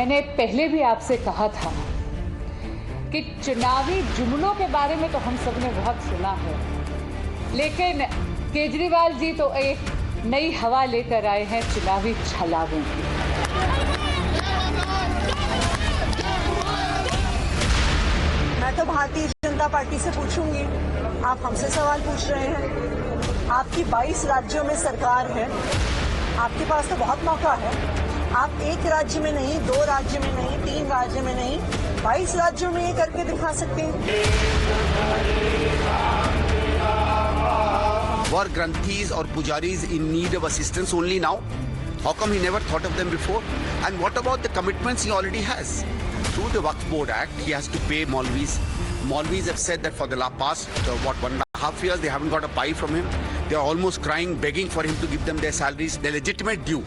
मैंने पहले भी आपसे कहा था कि चुनावी जुमलों के बारे में तो हम सब ने बहुत सुना है, लेकिन केजरीवाल जी तो एक नई हवा लेकर आए हैं चुनावी छलावों की। मैं तो भारतीय जनता पार्टी से पूछूंगी, आप हमसे सवाल पूछ रहे हैं। आपकी 22 राज्यों में सरकार है, आपके पास तो बहुत मौका है। आप एक राज्य में नहीं, 2 राज्य में नहीं, 3 राज्य में नहीं, 22 राज्यों में ये करके दिखा सकते हैं। Were Granthis or Pujaris in need of assistance only now? How come he never thought of them before? And what about the commitments he already has? Through the Waqf Board Act, he has to pay Maulvis. Maulvis have said that for the past, 1.5 years, they haven't got a pie from him. They are almost crying, begging for him to give them their salaries, their legitimate due.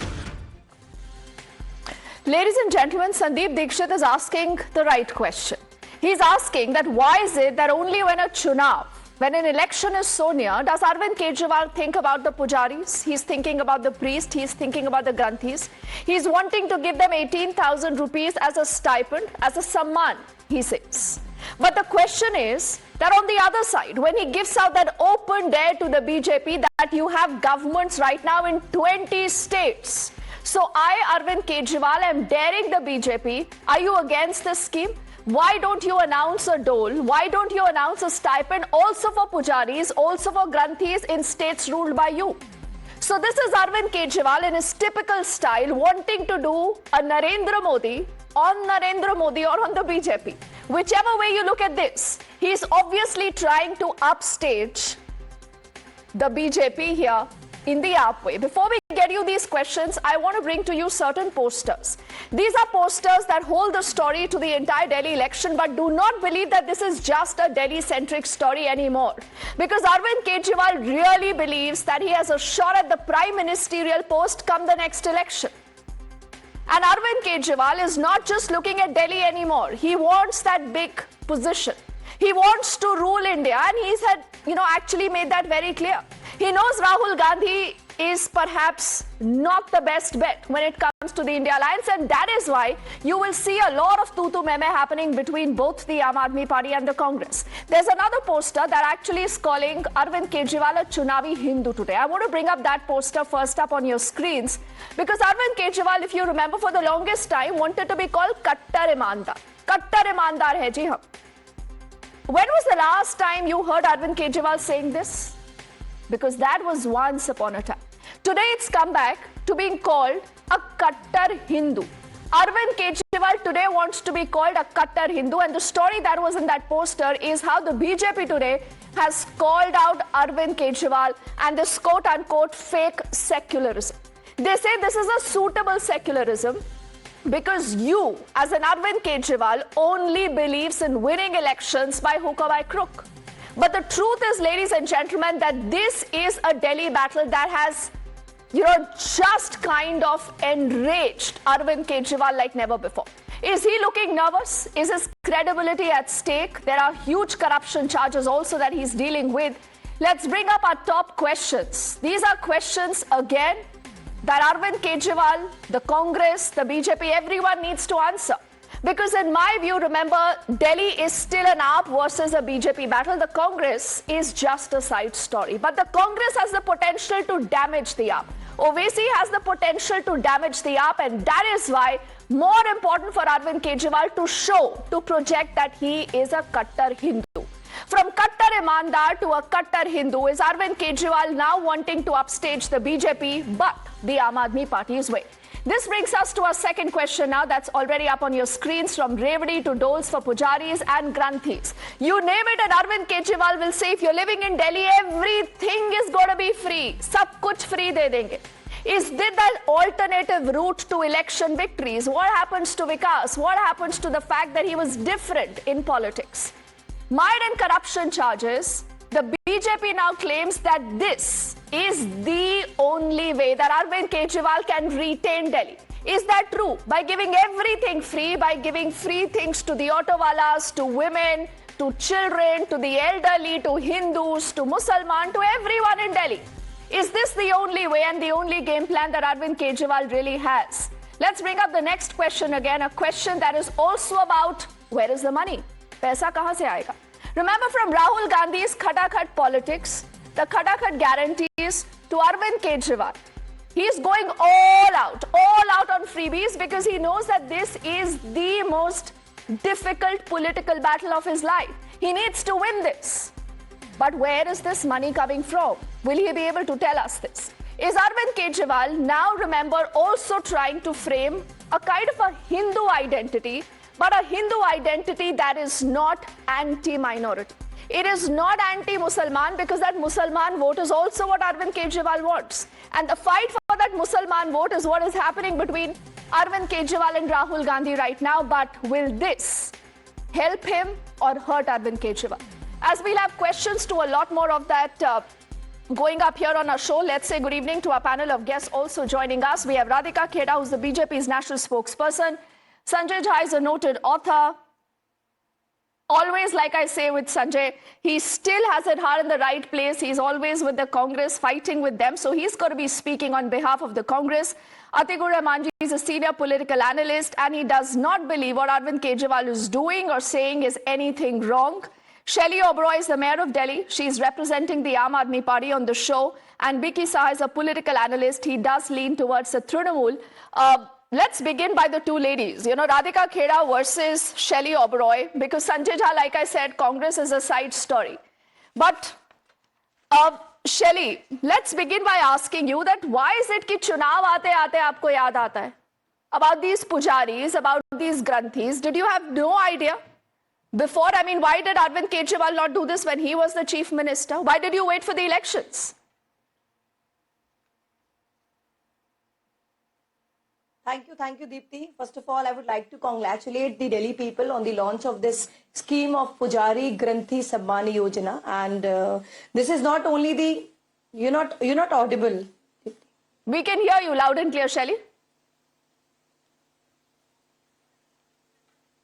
Ladies and gentlemen, Sandeep Dikshit is asking the right question. He's asking that why is it that only when a chunav, when an election is so near, does Arvind Kejriwal think about the pujaris? He's thinking about the priest. He's thinking about the granthis. He's wanting to give them 18,000 rupees as a stipend, as a samman, he says. But the question is that on the other side, when he gives out that open dare to the BJP that you have governments right now in 20 states. So I, Arvind Kejriwal, am daring the BJP. Are you against this scheme? Why don't you announce a dole? Why don't you announce a stipend also for pujaris, also for granthis in states ruled by you? So this is Arvind Kejriwal in his typical style wanting to do a Narendra Modi on Narendra Modi or on the BJP. Whichever way you look at this, he's obviously trying to upstage the BJP here in the AAP way. Before we get you these questions, I want to bring to you certain posters. These are posters that hold the story to the entire Delhi election, but do not believe that this is just a Delhi-centric story anymore. Because Arvind Kejriwal really believes that he has a shot at the prime ministerial post come the next election. And Arvind Kejriwal is not just looking at Delhi anymore. He wants that big position. He wants to rule India, and he's had, actually made that very clear. He knows Rahul Gandhi is perhaps not the best bet when it comes to the India Alliance, and that is why you will see a lot of tutu meme happening between both the Aam Aadmi Party and the Congress. There's another poster that actually is calling Arvind Kejriwal a Chunavi Hindu today. I want to bring up that poster first up on your screens, because Arvind Kejriwal, if you remember, for the longest time wanted to be called Kattar Imandar. Kattar Imandar hai ji hum. When was the last time you heard Arvind Kejriwal saying this? Because that was once upon a time. Today it's come back to being called a Kattar Hindu. Arvind Kejriwal today wants to be called a Kattar Hindu, and the story that was in that poster is how the BJP today has called out Arvind Kejriwal and this quote-unquote fake secularism. They say this is a suitable secularism because you, as an Arvind Kejriwal, only believes in winning elections by hook or by crook. But the truth is, ladies and gentlemen, that this is a Delhi battle that has, just kind of enraged Arvind Kejriwal like never before. Is he looking nervous? Is his credibility at stake? There are huge corruption charges also that he's dealing with. Let's bring up our top questions. These are questions, again, that Arvind Kejriwal, the Congress, the BJP, everyone needs to answer. Because in my view, remember, Delhi is still an AAP versus a BJP battle. The Congress is just a side story. But the Congress has the potential to damage the AAP. Owaisi has the potential to damage the AAP, and that is why more important for Arvind Kejriwal to project that he is a Kattar Hindu. From Kattar Imandar to a Kattar Hindu, is Arvind Kejriwal now wanting to upstage the BJP, but the Aam Aadmi Party's way? This brings us to our second question now that's already up on your screens, from Revdi to doles for pujaris and granthis. You name it and Arvind Kejriwal will say if you're living in Delhi, everything is going to be free. Sab kuch free de denge. Is this the alternative route to election victories? What happens to Vikas? What happens to the fact that he was different in politics? Mired in corruption charges, the BJP now claims that this is the only way that Arvind Kejriwal can retain Delhi. Is that true? By giving everything free, by giving free things to the autowalas, to women, to children, to the elderly, to Hindus, to Musalman, to everyone in Delhi. Is this the only way and the only game plan that Arvind Kejriwal really has? Let's bring up the next question again, a question that is also about where is the money? Paisa kahan se aayega? Remember from Rahul Gandhi's Khatakhat politics, the Khatakhat guarantees to Arvind Kejriwal. He is going all out on freebies because he knows that this is the most difficult political battle of his life. He needs to win this. But where is this money coming from? Will he be able to tell us this? Is Arvind Kejriwal now, remember, also trying to frame a kind of a Hindu identity, but a Hindu identity that is not anti-minority? It is not anti-Musalman because that Musalman vote is also what Arvind Kejriwal wants. And the fight for that Musalman vote is what is happening between Arvind Kejriwal and Rahul Gandhi right now. But will this help him or hurt Arvind Kejriwal? As we'll have questions to a lot more of that going up here on our show, let's say good evening to our panel of guests also joining us. We have Radhika Kheda, who's the BJP's national spokesperson. Sanjay Jha is a noted author. Always, like I say with Sanjay, he still has his heart in the right place. He's always with the Congress, fighting with them. So he's going to be speaking on behalf of the Congress. Atikur Rahmanji is a senior political analyst, and he does not believe what Arvind Kejriwal is doing or saying is anything wrong. Shelley Oberoi is the mayor of Delhi. She's representing the Aam Aadmi Party on the show. And Vicky Saha is a political analyst. He does lean towards the Trinamool. Let's begin by the two ladies. You know, Radhika Kheda versus Shelley Oberoi, because Sanjay Jha, like I said, Congress is a side story. But Shelley, let's begin by asking you that why is it कि चुनाव आते आते आपको याद आता है about these pujaris, about these granthis? Did you have no idea before? I mean, why did Arvind Kejriwal not do this when he was the chief minister? Why did you wait for the elections? Thank you, Deepti. First of all, I would like to congratulate the Delhi people on the launch of this scheme of Pujari Granthi Samman Yojana. And this is not only the, you're not audible. We can hear you loud and clear, Shelley.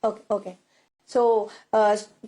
Okay. So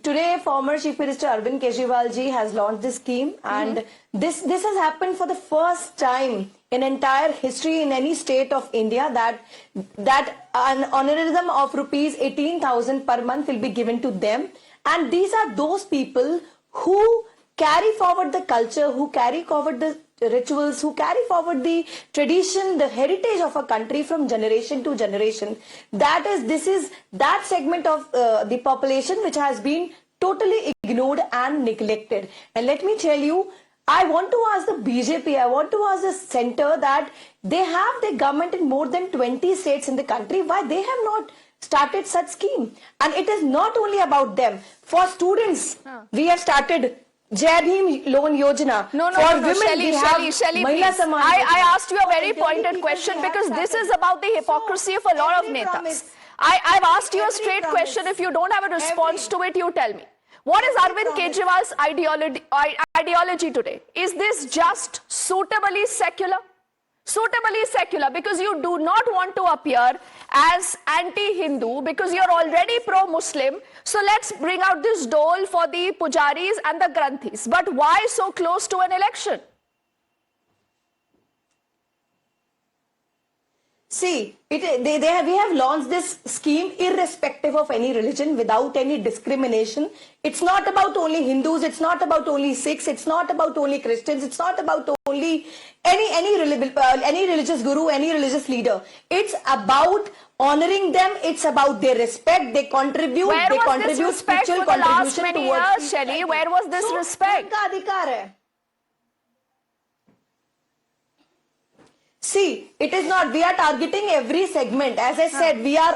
today, former Chief Minister Arvind Kejriwal ji has launched this scheme, and this has happened for the first time in entire history in any state of India that an honorarium of rupees 18,000 per month will be given to them, and these are those people who carry forward the culture, who carry forward the rituals, who carry forward the tradition, the heritage of a country from generation to generation. This is that segment of the population which has been totally ignored and neglected. And let me tell you, I want to ask the BJP, I want to ask the center that they have their government in more than 20 states in the country. Why they have not started such scheme? And it is not only about them. For students, we have started Jai Bhim Loan Yojana. No, women, Shelley, please. I asked you a very pointed question because this is about the hypocrisy of a lot of netas. I've asked you a straight question. If you don't have a response to it, you tell me. What is Arvind Kejriwal's ideology today? Is this just suitably secular? Suitably secular because you do not want to appear as anti-Hindu because you're already pro-Muslim. So let's bring out this dole for the pujaris and the granthis. But why so close to an election? See, we have launched this scheme irrespective of any religion, without any discrimination. It's not about only Hindus, it's not about only Sikhs, it's not about only Christians, it's not about only any religious guru, any religious leader. It's about honoring them, it's about their respect, they contribute, Where they was contribute this respect spiritual for the last contribution many towards years, Shelley? Where was this respect? उनका अधिकार है. See, it is not. We are targeting every segment. As I said, we are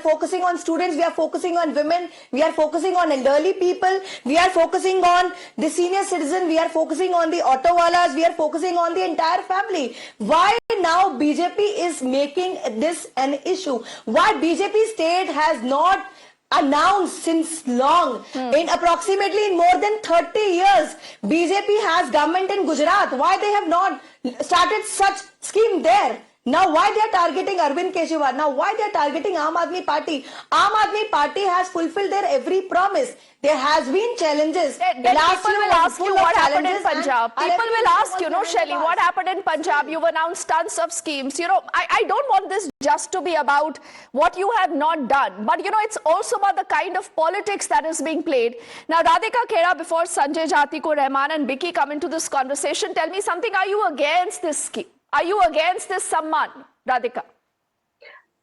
focusing on students. We are focusing on women. We are focusing on elderly people. We are focusing on the senior citizen. We are focusing on the auto walas. We are focusing on the entire family. Why now BJP is making this an issue? Why BJP state has not announced since long, in approximately more than 30 years, BJP has government in Gujarat. Why they have not started such scheme there? Now why they are targeting Arvind Kejriwal? Now why they are targeting Aam Aadmi Party? Aam Aadmi Party has fulfilled their every promise. There has been challenges. Then Last people year will was ask you full of what happened in challenges and Punjab. our People will evidence ask, was you know, behind the Shelly, what bars. happened in Punjab? You've announced tons of schemes. You know, I don't want this just to be about what you have not done. But, you know, it's also about the kind of politics that is being played. Now, Radhika Khera, before Sanjay Jati ko Rahman and Vicky come into this conversation, tell me something. Are you against this scheme? Are you against this Samman, Radhika?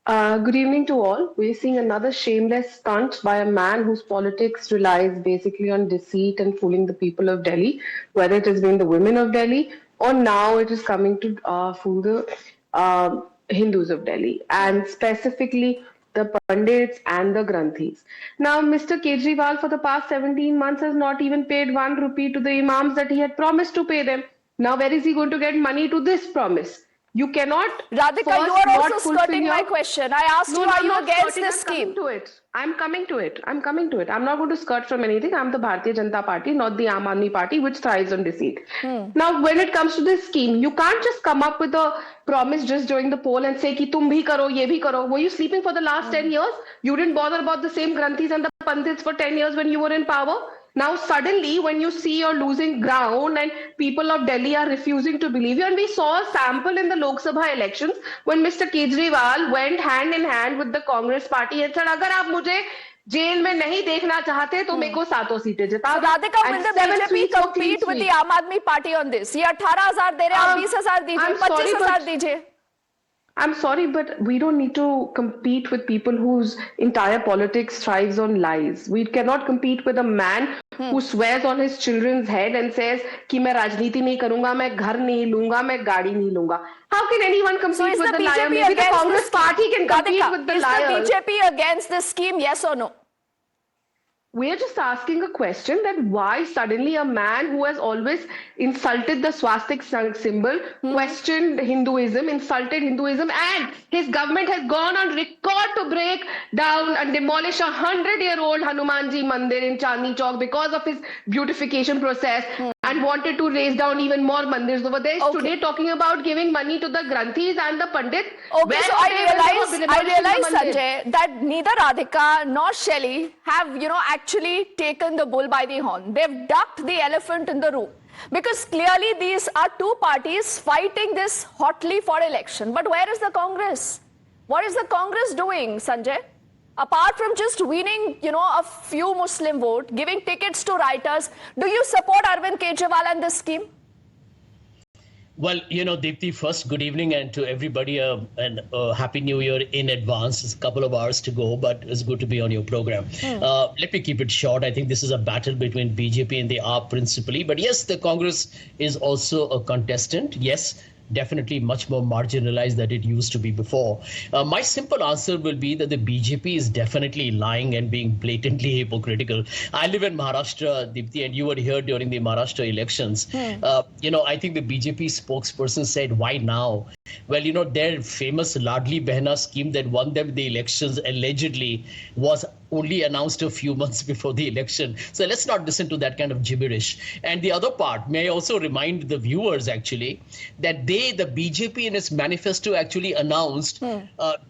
Good evening to all. We're seeing another shameless stunt by a man whose politics relies basically on deceit and fooling the people of Delhi, whether it has been the women of Delhi or now it is coming to fool the Hindus of Delhi and specifically the Pandits and the Granthis. Now, Mr. Kejriwal for the past 17 months has not even paid 1 rupee to the imams that he had promised to pay them. Now, where is he going to get money to this promise? You cannot. Radhika, first you are not also fulfill skirting my your- question. I asked No, you, no, are I'm you not against skirting. this I'm scheme? coming to it. I'm coming to it. I'm not going to skirt from anything. I'm the Bharatiya Janata Party, not the Aam Aadmi Party, which thrives on deceit. Now, when it comes to this scheme, you can't just come up with a promise just during the poll and say ki tum bhi karo, ye bhi karo. Were you sleeping for the last 10 years? You didn't bother about the same Granthis and the Pandits for 10 years when you were in power? Now, suddenly, when you see you're losing ground and people of Delhi are refusing to believe you, and we saw a sample in the Lok Sabha elections when Mr. Kejriwal went hand in hand with the Congress party and said, "Agar aap mujhe jail mein nahi dekhna chahte, to मेरे को 7 सीटें जिता So, दो." Radhika, And will the 7 BJP seats were clean compete with the sweep. Aam Aadmi Party on this? ये 18,000 दे रहे हैं, आप 20,000 दीजिए, I'm sorry, 25,000 but- दीजिए. I'm sorry, but we don't need to compete with people whose entire politics thrives on lies. We cannot compete with a man who swears on his children's head and says कि मैं राजनीति नहीं करूंगा, मैं घर नहीं लूंगा, मैं गाड़ी नहीं लूंगा. How can anyone compete So, is with the the liar? BJP Maybe the against Congress this scheme? party can compete Radhika, with the is liars. the BJP against this scheme, yes or no? We're just asking a question that why suddenly a man who has always insulted the swastik symbol, questioned Hinduism, insulted Hinduism, and his government has gone on record to break down and demolish 100-year-old Hanumanji Mandir in Chandni Chowk because of his beautification process and wanted to raise down even more mandirs over there. Is Okay. today talking about giving money to the Granthis and the Pandits. Okay, Where so were I they when they realize, were demolishing the mandir? Sanjay, that neither Radhika nor Shelley have, you know, actually taken the bull by the horn. They've ducked the elephant in the room. Because clearly these are two parties fighting this hotly for election. But where is the Congress? What is the Congress doing, Sanjay? Apart from just winning, you know, a few Muslim votes, giving tickets to writers, do you support Arvind Kejriwal and this scheme? Well, you know, Deepthi, first, good evening, and to everybody, and Happy New Year in advance. It's a couple of hours to go, but it's good to be on your program. Let me keep it short. I think this is a battle between BJP and the AAP principally. But yes, the Congress is also a contestant. Yes, definitely much more marginalized than it used to be before. My simple answer will be that the BJP is definitely lying and being blatantly hypocritical. I live in Maharashtra, Deepthi, and you were here during the Maharashtra elections. You know, I think the BJP spokesperson said, why now? Well, you know, their famous Ladli Behna scheme that won them the elections allegedly was only announced a few months before the election. So let's not listen to that kind of gibberish. And the other part, may I also remind the viewers actually, that the BJP in its manifesto actually announced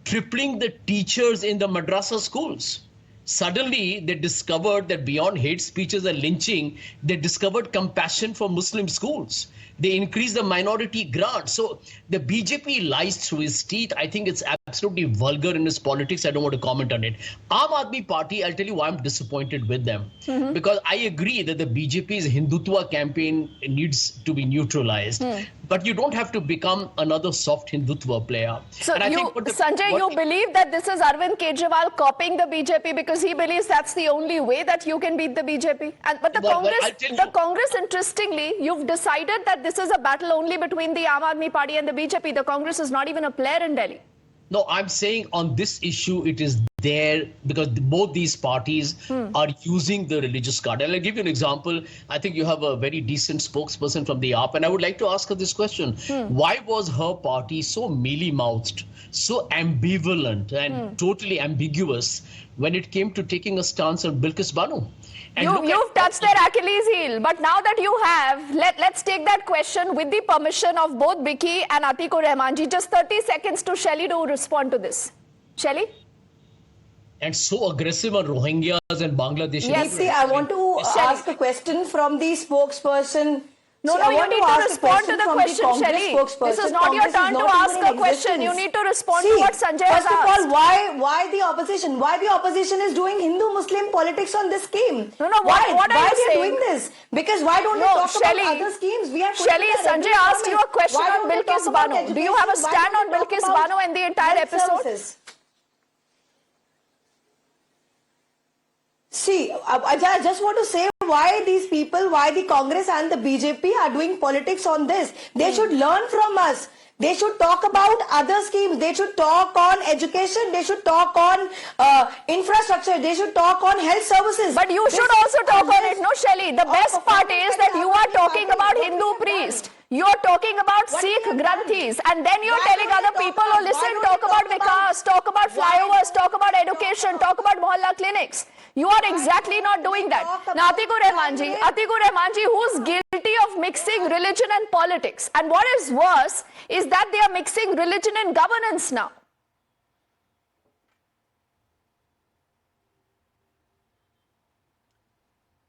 tripling the teachers in the madrasa schools. Suddenly, they discovered that beyond hate speeches and lynching, they discovered compassion for Muslim schools. They increased the minority grant. So the BJP lies through his teeth. I think it's absolutely vulgar in its politics. I don't want to comment on it. Aam Aadmi Party, I'll tell you why I'm disappointed with them. Because I agree that the BJP's Hindutva campaign needs to be neutralized. But you don't have to become another soft Hindutva player. So And I you, think Sanjay, you believe that this is Arvind Kejriwal copying the BJP because he believes that's the only way that you can beat the BJP? But the Well, I'll tell you- Congress, interestingly, you've decided that this is a battle only between the Aam Aadmi Party and the BJP. The Congress is not even a player in Delhi. No, I'm saying on this issue, it is there because both these parties are using the religious card. And I'll give you an example. I think you have a very decent spokesperson from the AAP, and I would like to ask her this question. Why was her party so mealy-mouthed, so ambivalent and totally ambiguous when it came to taking a stance on Bilkis Bano? And You've touched their Achilles heel, but now that you have, let's take that question with the permission of both Biki and Atikur Rahmanji. Just 30 seconds to Shelly to respond to this. Shelly? And so aggressive on Rohingyas and Bangladeshi. Yes, See, I want to ask a question from the spokesperson. No, See, no, I you want need to ask a respond to the from question, Congress Shelly. spokesperson. This is not your Congress turn is to not ask even a in question. You existence. need to respond See, to what Sanjay has first of asked. all, why the opposition? Why the opposition is doing Hindu-Muslim politics on this scheme? No, no, why what are why you they are saying? doing this? Because why don't No, they talk Shelly, about other schemes? We are Shelly, Sanjay asked you a question Why on don't they Bilkis talk about Bano. Do you have a education? Why stand don't on they talk Bilkis about Bano and the entire health episode? services? See, I just want to say why these people, why the Congress and the BJP are doing politics on this. They should learn from us. They should talk about other schemes. They should talk on education. They should talk on infrastructure. They should talk on health services. But you should also talk on it, no, Shelly? The best part is that you are talking about Hindu priest. You're talking about Sikh Granthis, and then you're telling other people, oh, listen, talk about Vikas, talk about flyovers, talk about education, talk about Mohalla clinics. You are exactly not doing that. Now, Atikur Rahmanji, who's guilty of mixing religion and politics. And what is worse is that they are mixing religion and governance now.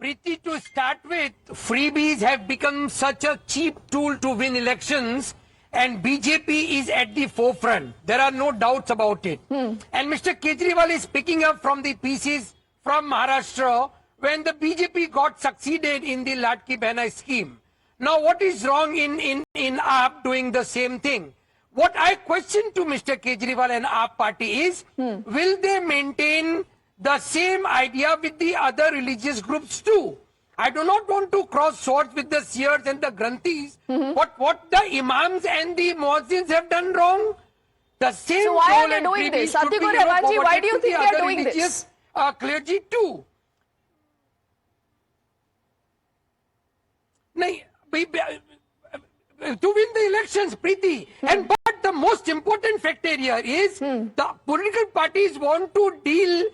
Preeti, to start with, freebies have become such a cheap tool to win elections, and BJP is at the forefront. There are no doubts about it. And Mr. Kejriwal is picking up from the pieces from Maharashtra when the BJP got succeeded in the Ladki Behna scheme. Now, what is wrong in AAP doing the same thing? What I question to Mr. Kejriwal and AAP party is, will they maintain the same idea with the other religious groups too? I do not want to cross swords with the seers and the granthis, but what the imams and the muezzins have done wrong, the same. So why are role they and doing freebies this? should be, Atikur Rahmanji, why do you forwarded to think the they are other doing this? religious, clergy too? To win the elections, Preeti. And but the most important factor here is the political parties want to deal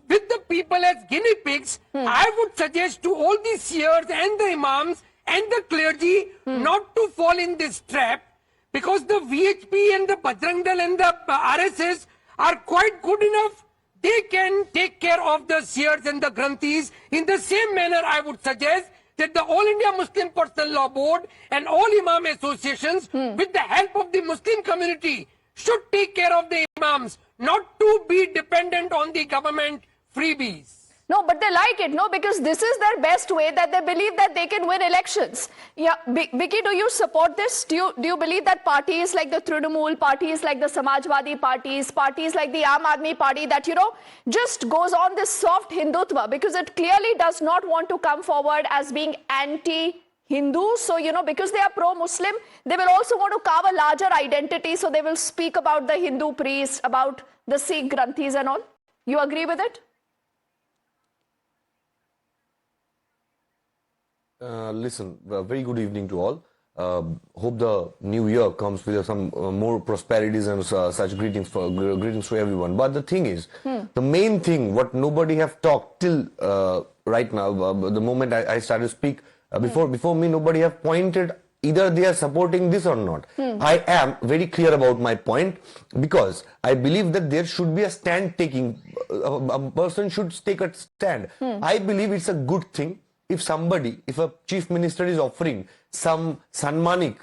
with the people as guinea pigs. I would suggest to all the seers and the imams and the clergy not to fall in this trap, because the VHP and the Bajrang Dal and the RSS are quite good enough. They can take care of the seers and the granthis. In the same manner, I would suggest that the All India Muslim Personal Law Board and all Imam associations, with the help of the Muslim community, should take care of the Imams, not to be dependent on the government freebies. No, but they like it, no, because this is their best way that they believe that they can win elections. Yeah, Vicky, do you support this? Do you believe that parties like the Trinamool, parties like the Samajwadi parties, parties like the Aam Aadmi Party, that, you know, just goes on this soft Hindutva, because it clearly does not want to come forward as being anti-Hindu. So, you know, because they are pro-Muslim, they will also want to carve a larger identity. So they will speak about the Hindu priests, about the Sikh Granthis and all. You agree with it? Listen, very good evening to all. Hope the new year comes with some more prosperities and such greetings to everyone. But the thing is, the main thing what nobody have talked till right now, the moment I started to speak, before me nobody have pointed either they are supporting this or not. I am very clear about my point, because I believe that there should be a stand taking. A person should take a stand. I believe it's a good thing if a chief minister is offering some sanmanik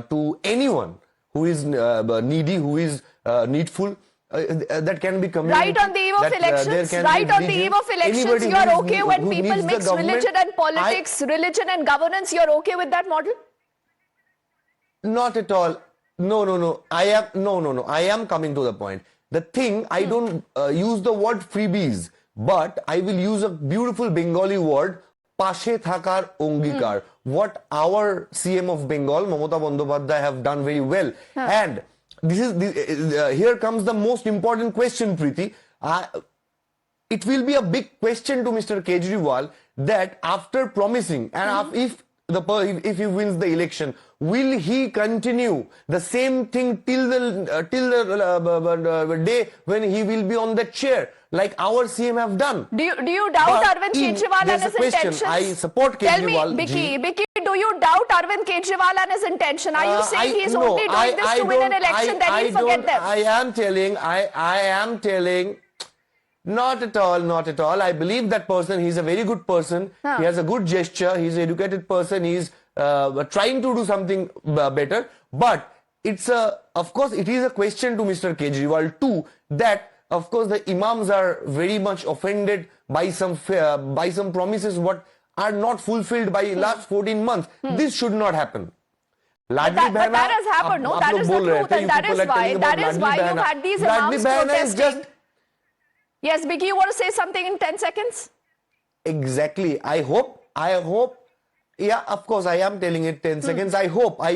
to anyone who is needy, who is needful, that can be community. Right on the eve of elections, right on the eve of elections, you are okay when people mix religion and politics, religion and governance, you're okay with that model? Not at all. No. I am coming to the point. The thing, I don't use the word freebies, but I will use a beautiful Bengali word, pashe thakar ongikar. What our CM of Bengal, Mamata Bandyopadhyay, have done very well. And here comes the most important question, Preeti. it will be a big question to Mr. Kejriwal that after promising and if he wins the election, will he continue the same thing till the day when he will be on the chair, like our CM have done? Do you doubt Arvind Kejriwal and his intentions? I support Kejriwal. Tell me, Vicky, do you doubt Arvind Kejriwal and his intention? Are you saying he's only doing this to win an election, then he'll forget them? I am telling. Not at all. I believe that person. He's a very good person. He has a good gesture. He's an educated person. He's trying to do something better. But of course, it is a question to Mr. Kejriwal too, that of course the imams are very much offended by some promises what are not fulfilled by last 14 months. This should not happen. But that has happened, no? That is the truth, and that is why you've had these imams protesting. Yes, Vicky, you want to say something in 10 seconds? Exactly. I hope. Yeah, of course, I am telling it 10 seconds. I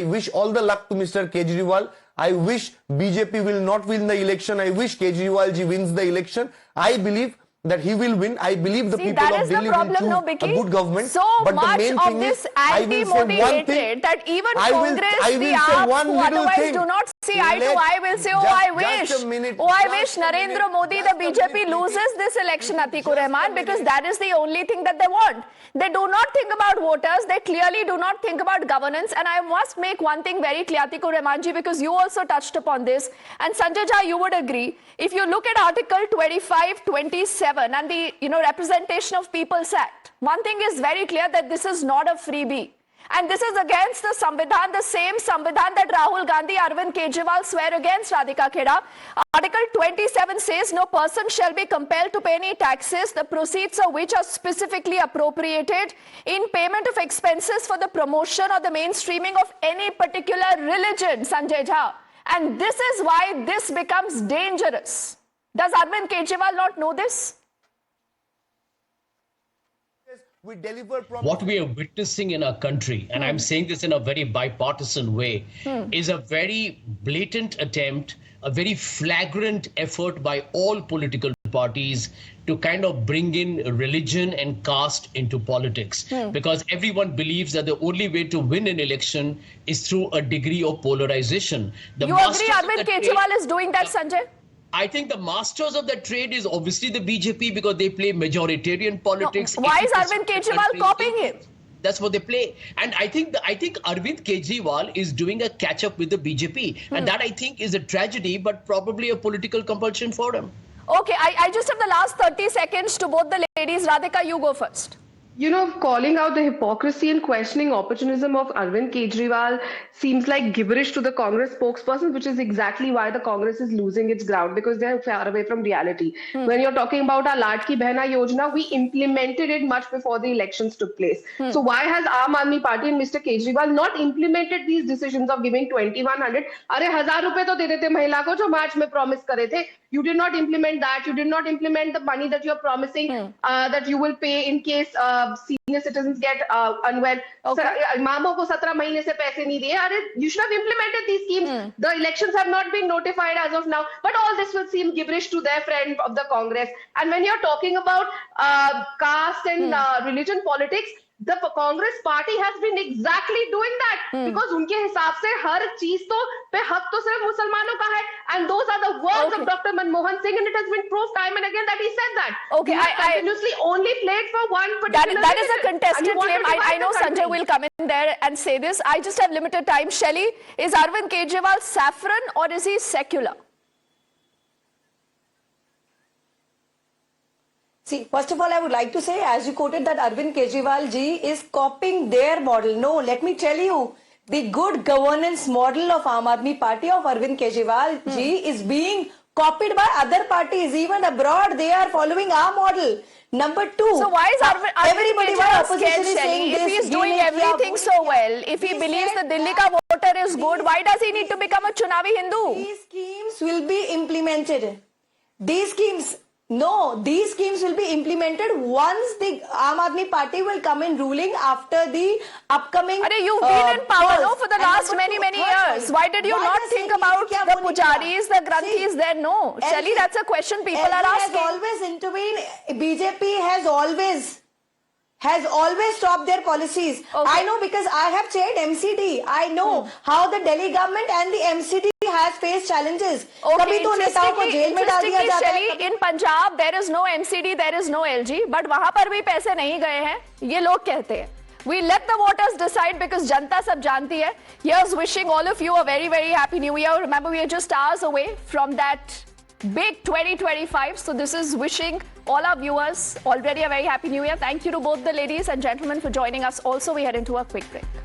wish all the luck to Mr. Kejriwal. I wish BJP will not win the election. I wish Kejriwal ji wins the election. I believe that he will win. I believe the people of Delhi will choose a good government. So but much the main of thing this is, anti-Modi hatred that even Congress, the AAP, who otherwise do not see eye to eye, will say, I wish Narendra Modi, the BJP, loses this election, Atikur Rahman, because that is the only thing that they want. They do not think about voters. They clearly do not think about governance. And I must make one thing very clear, Atikur Rahmanji, because you also touched upon this. And Sanjay Jha, you would agree. If you look at Article 25, 27 and the Representation of People's Act, one thing is very clear, that this is not a freebie. And this is against the Samvidhan, the same Samvidhan that Rahul Gandhi, Arvind Kejriwal swear against, Radhika Kheda. Article 27 says, no person shall be compelled to pay any taxes, the proceeds of which are specifically appropriated in payment of expenses for the promotion or the mainstreaming of any particular religion, Sanjay Jha. And this is why this becomes dangerous. Does Arvind Kejriwal not know this? What we are witnessing in our country, and I'm saying this in a very bipartisan way, is a very blatant attempt, a very flagrant effort by all political parties to kind of bring in religion and caste into politics. Because everyone believes that the only way to win an election is through a degree of polarization. You agree Arvind Kejriwal is doing that, Sanjay? I think the masters of that trade is obviously the BJP, because they play majoritarian politics. No, why is Arvind Kejriwal copying him? That's what they play. And I think Arvind Kejriwal is doing a catch up with the BJP. And that, I think, is a tragedy, but probably a political compulsion for him. Okay, I just have the last 30 seconds to both the ladies. Radhika, you go first. Calling out the hypocrisy and questioning opportunism of Arvind Kejriwal seems like gibberish to the Congress spokesperson, which is exactly why the Congress is losing its ground, because they are far away from reality. When you're talking about our Ladki Behna Yojana, we implemented it much before the elections took place. So why has Aam Aadmi Party and Mr. Kejriwal not implemented these decisions of giving 2100? Arey 1000 rupees to de dete mahila ko jo March mein promise kare the. You did not implement that. You did not implement the money that you're promising that you will pay in case senior citizens get unwell. Imamon ko 17 mahine se paise nahi diye. You should have implemented these schemes. The elections have not been notified as of now. But all this will seem gibberish to their friend of the Congress. And when you're talking about caste and religion politics, the Congress party has been exactly doing that, because unke hisab se har cheez pe haq to sirf Mussalmanon ka hai, and those are the words of Dr. Manmohan Singh, and it has been proved time and again that he said that. Okay, I continuously only played for one particular that is a contested claim. I know Sanjay will will come in there and say this. I just have limited time. Shelly, is Arvind Kejriwal saffron or is he secular? See, first of all, I would like to say, as you quoted, that Arvind Kejriwal ji is copying their model. No, let me tell you, the good governance model of Aam Aadmi Party of Arvind Kejriwal ji is being copied by other parties. Even abroad, they are following our model. Number two. So why is Arvind Kejriwal scared, Shelly? If he is doing everything so well, if he believes the Delhi ka voter is good, why does he need to become a Chunavi Hindu? These schemes will be implemented. These schemes, No, these schemes will be implemented once the Aam Aadmi Party will come in ruling after the upcoming. Are you've been in power no, for the last many years. Why did you not think about the pujaris, the granthis there? No, Shelly, that's a question people are asking. Has always intervened. BJP has always stopped their policies. Okay. I know because I have chaired MCD. I know how the Delhi government and the MCD has faced challenges. कभी तो नेताओं को jail में डाल दिया जाता है. Shelly, in Punjab there is no MCD, there is no LG, but वहां पर भी पैसे नहीं गए हैं. ये लोग कहते हैं. We let the voters decide because जनता सब जानती है. Here's wishing all of you a very, very happy new year. Remember, we are just hours away from that big 2025. So this is wishing all our viewers already a very happy new year. Thank you to both the ladies and gentlemen for joining us. Also, we head into a quick break.